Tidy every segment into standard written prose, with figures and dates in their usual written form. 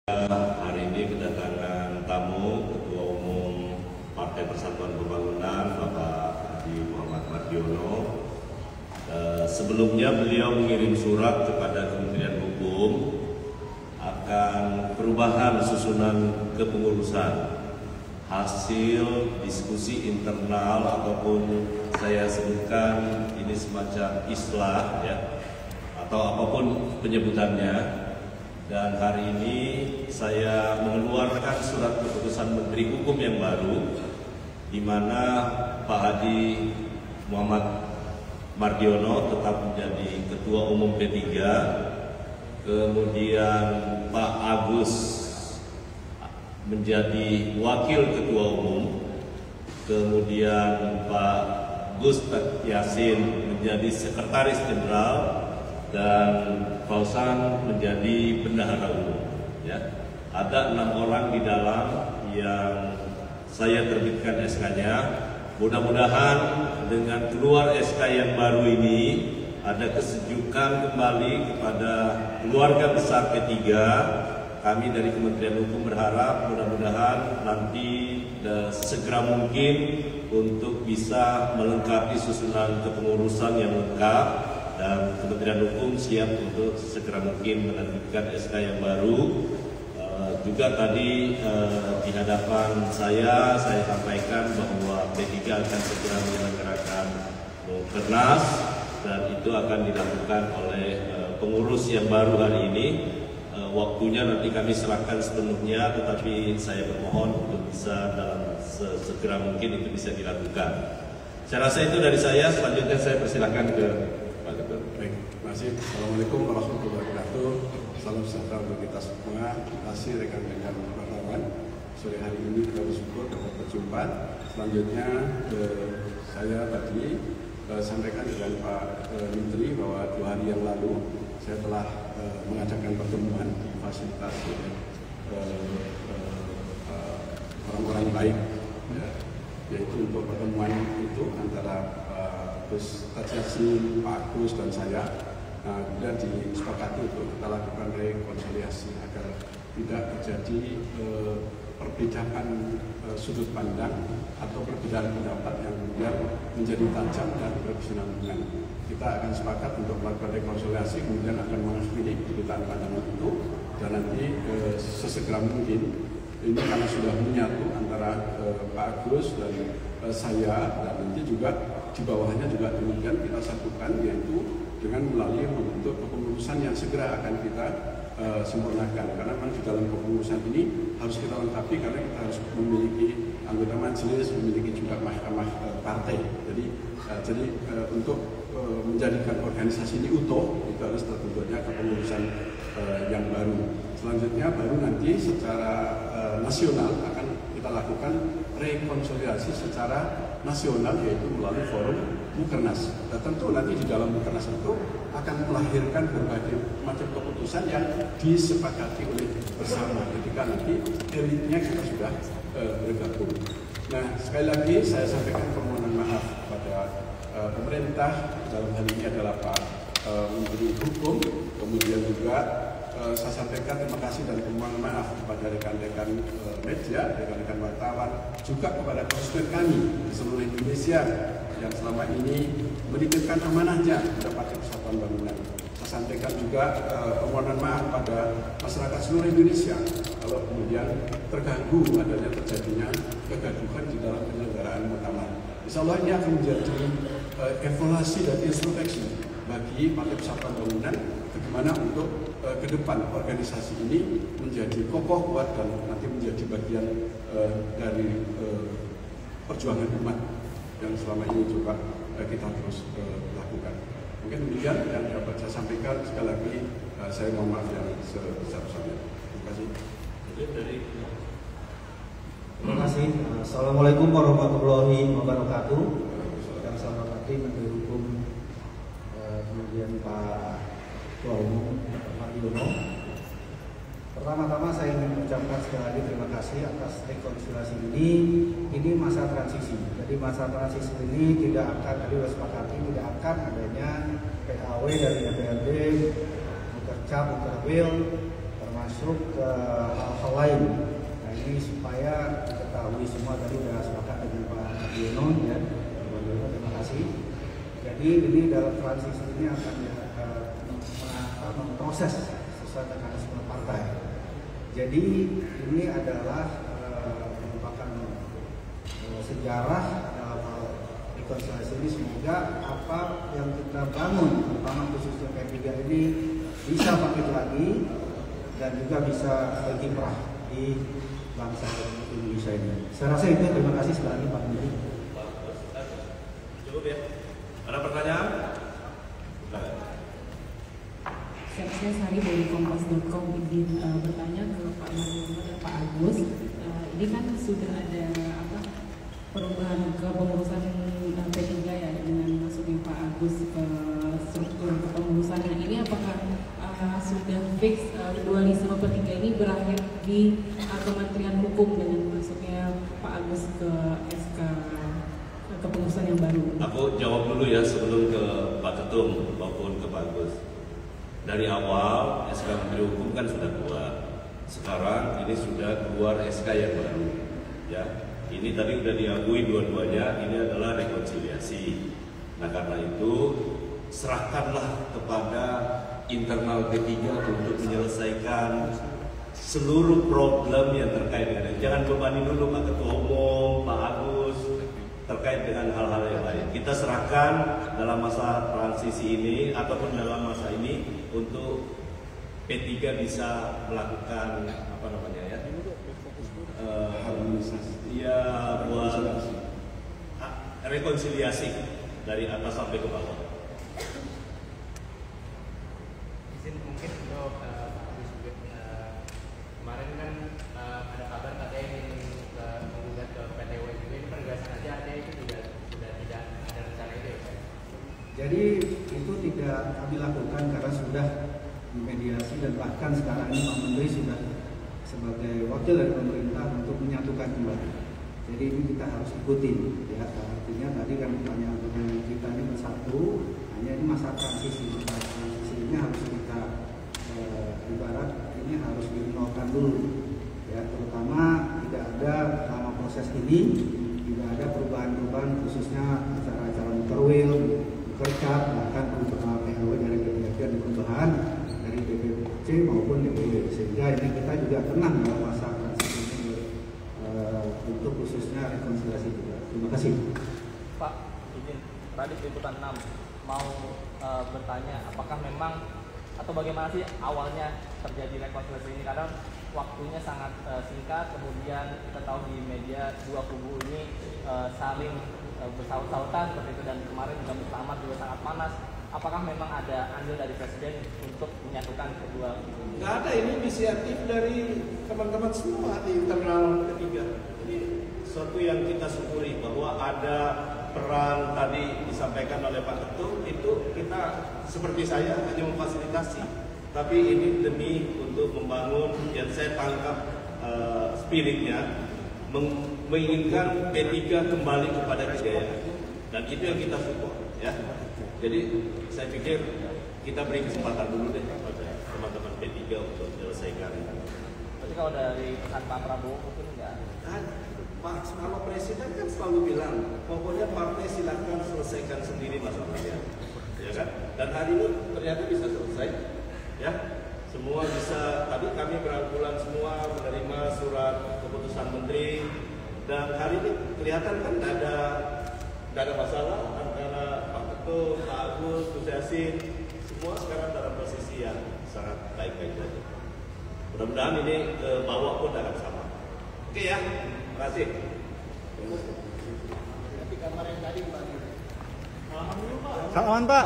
Hari ini kedatangan tamu Ketua Umum Partai Persatuan Pembangunan Bapak Haji Muhammad Mardiono. Sebelumnya beliau mengirim surat kepada Kementerian Hukum akan perubahan susunan kepengurusan hasil diskusi internal ataupun saya sebutkan ini semacam islah ya, atau apapun penyebutannya. Dan hari ini saya mengeluarkan surat keputusan Menteri Hukum yang baru, di mana Pak Haji Muhammad Mardiono tetap menjadi Ketua Umum P3, kemudian Pak Agus menjadi Wakil Ketua Umum, kemudian Pak Gus Yassin menjadi Sekretaris Jenderal, dan Fauzan menjadi bendahara umum. Ya. Ada 6 orang di dalam yang saya terbitkan SK-nya. Mudah-mudahan dengan keluar SK yang baru ini ada kesejukan kembali kepada keluarga besar P3. Kami dari Kementerian Hukum berharap mudah-mudahan nanti segera mungkin untuk bisa melengkapi susunan kepengurusan yang lengkap. Dan Kementerian Hukum siap untuk segera mungkin menerbitkan SK yang baru. Juga tadi di hadapan saya sampaikan bahwa P3 akan segera menyelenggarakan Mukernas, dan itu akan dilakukan oleh pengurus yang baru hari ini. Waktunya nanti kami serahkan sepenuhnya, tetapi saya bermohon untuk bisa dalam segera mungkin itu bisa dilakukan. Saya rasa itu dari saya. Selanjutnya saya persilakan ke Pak Ketua. Baik, terima kasih. Assalamualaikum warahmatullahi wabarakatuh. Salam sejahtera untuk kita semua. Terima kasih rekan-rekan wartawan. Sore hari ini kita bersyukur dapat berjumpa. Selanjutnya saya tadi sampaikan dengan Pak Menteri bahwa 2 hari yang lalu saya telah mengadakan pertemuan di fasilitas orang-orang baik, ya, yaitu untuk pertemuan itu antara Gus Yassin, Pak Agus dan saya. Kemudian disepakati untuk kita lakukan rekonsiliasi agar tidak terjadi perbedaan sudut pandang atau perbedaan pendapat yang kemudian menjadi tajam dan berkesinambungan. Kita akan sepakat untuk melakukan rekonsiliasi, kemudian akan mengakhiri perbedaan pandangan itu, dan nanti sesegera mungkin ini karena sudah menyatu antara Pak Agus dan saya, dan nanti juga di bawahnya juga demikian kita satukan, yaitu dengan melalui membentuk kepengurusan yang segera akan kita sempurnakan. Karena memang di dalam kepengurusan ini harus kita lengkapi, karena kita harus memiliki anggota majelis, memiliki juga mahkamah partai. Jadi untuk menjadikan organisasi ini utuh, itu harus terbentuknya kepengurusan yang baru. Selanjutnya baru nanti secara nasional akan kita lakukan rekonsiliasi secara nasional, yaitu melalui forum Mukernas. Dan tentu nanti di dalam Mukernas itu akan melahirkan berbagai macam keputusan yang disepakati oleh bersama ketika nanti elitnya kita sudah bergabung. Nah, sekali lagi saya sampaikan permohonan maaf kepada pemerintah, dalam hal ini adalah Pak Menteri Hukum, kemudian juga saya sampaikan terima kasih dan permohonan maaf kepada rekan-rekan media, rekan-rekan wartawan, juga kepada konstituen kami di seluruh Indonesia yang selama ini menitipkan amanahnya kepada Partai Persatuan Pembangunan. Saya sampaikan juga permohonan maaf pada masyarakat seluruh Indonesia kalau kemudian terganggu adanya terjadinya kegaduhan di dalam penyelenggaraan muktamar. Insya Allah ini akan menjadi evaluasi dan introspeksi bagi Partai Persatuan Pembangunan bagaimana untuk ke depan organisasi ini menjadi kokoh, kuat, dan nanti menjadi bagian dari perjuangan umat yang selama ini coba kita terus lakukan. Mungkin demikian yang dapat saya sampaikan. Sekali lagi saya mohon maaf yang sebesar-besarnya. Terima kasih. Terima kasih. Assalamualaikum warahmatullahi wabarakatuh. Yang saya hormati Menteri Hukum, kemudian Pak Ketua Umum Mardiono. Pertama-tama saya ingin mengucapkan sekali lagi terima kasih atas rekonsiliasi ini. Ini masa transisi. Jadi masa transisi ini tidak akan disepakati, tidak akan adanya PAW dari DPRD, Mukercap, Mukerwil, termasuk lain. Nah ini supaya diketahui semua, tadi sudah sepakat dengan Pak Yono ya. Pak Yono, terima kasih. Jadi ini dalam transisi ini akan memproses sesuai mekanisme partai. Jadi ini adalah merupakan sejarah rekonsiliasi ini. Semoga apa yang kita bangun, terutama khususnya P3 ini bisa bangkit lagi dan juga bisa berkiprah di bangsa Indonesia ini. Saya rasa itu. Terima kasih sekali lagi Pak Menteri. Cukup ya. Ada pertanyaan? Saya Sari dari Kompas.com ingin bertanya ke Pak Mariono dan Pak Agus. Ini kan sudah ada perubahan ke pengurusan P3 ya, dengan masuknya Pak Agus ke struktur kepengurusannya. Ini apakah sudah fix dualisme P3 ini berakhir di Kementerian Hukum dengan masuknya Pak Agus ke SK kepengurusan yang baru? Aku jawab dulu ya sebelum ke Pak Ketum maupun ke Pak Agus. Dari awal SK Menteri Hukum kan sudah keluar. Sekarang ini sudah keluar SK yang baru. Ya, ini tadi sudah diakui dua-duanya. Ini adalah rekonsiliasi. Nah karena itu serahkanlah kepada internal P3 untuk menyelesaikan seluruh problem yang terkait dengan ini. Jangan bebani dulu Pak Ketua Umum, Pak Agus terkait dengan hal-hal yang lain. Kita serahkan dalam masa transisi ini ataupun dalam masa ini untuk P3 bisa melakukan harmonisasi, ya, buat rekonsiliasi dari atas sampai ke bawah. Izin mungkin untuk kemarin kan ada kabar katanya ingin menggugat ke PTW juga, ini penegasan aja artinya itu sudah tidak ada rencana itu ya Pak? Jadi itu tidak kami lakukan karena sudah dimediasi dan bahkan sekarang ini Pak Menteri sudah sebagai wakil dari pemerintah untuk menyatukan kembali. Jadi ini kita harus ikutin ya. Artinya tadi kan pertanyaan kita ini bersatu, hanya ini masa transisi. Transisi ini harus kita ibarat ini harus dinolkan dulu ya, terutama tidak ada selama proses ini tidak ada perubahan-perubahan khususnya acara-acara muterwil, kercat, bahkan PHW dari DPRD dan perubahan dari DPC maupun DPD, sehingga ini kita juga tenang dalam masa transisi ini untuk khususnya rekonsiliasi juga. Terima kasih. Pak, izin Radit Liputan 6 mau bertanya apakah memang atau bagaimana sih awalnya terjadi rekonsiliasi ini, karena waktunya sangat singkat, kemudian kita tahu di media dua kubu ini saling bersaut-sautan seperti itu, dan kemarin juga muktamar juga sangat panas. Apakah memang ada andil dari Presiden untuk menyatukan kedua kubu? Nggak ada, ini inisiatif dari teman-teman semua di internal P3. Ini sesuatu yang kita syukuri bahwa ada peran tadi disampaikan oleh Pak Ketum, itu kita seperti saya hanya memfasilitasi, tapi ini demi untuk membangun yang saya tangkap spiritnya, menginginkan P3 kembali kepada kejayaan, dan itu yang kita support ya. Jadi saya pikir kita beri kesempatan dulu deh kepada teman-teman P3 untuk menyelesaikan. Berarti kalau dari pesan Pak Prabowo mungkin enggak? Pak Presiden kan selalu bilang, pokoknya partai silakan selesaikan sendiri masalahnya, ya kan? Dan hari ini ternyata bisa selesai, ya. Semua bisa. Tadi kami berangkulan semua menerima surat keputusan menteri, dan hari ini kelihatan kan tidak ada masalah antara Pak Ketum, Pak Agus, Gus Yassin, semua sekarang dalam posisi yang sangat baik-baik saja. Mudah-mudahan ini ke bawah pun akan sama. Oke ya. Terima kasih. Di kamar yang tadi Pak. Salaman Pak.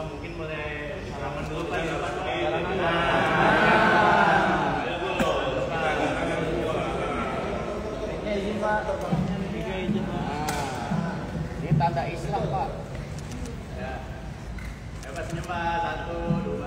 Mungkin boleh salaman dulu Pak. Izin Pak. Tanda Islam Pak. Ya. Senyum Pak, 1, 2.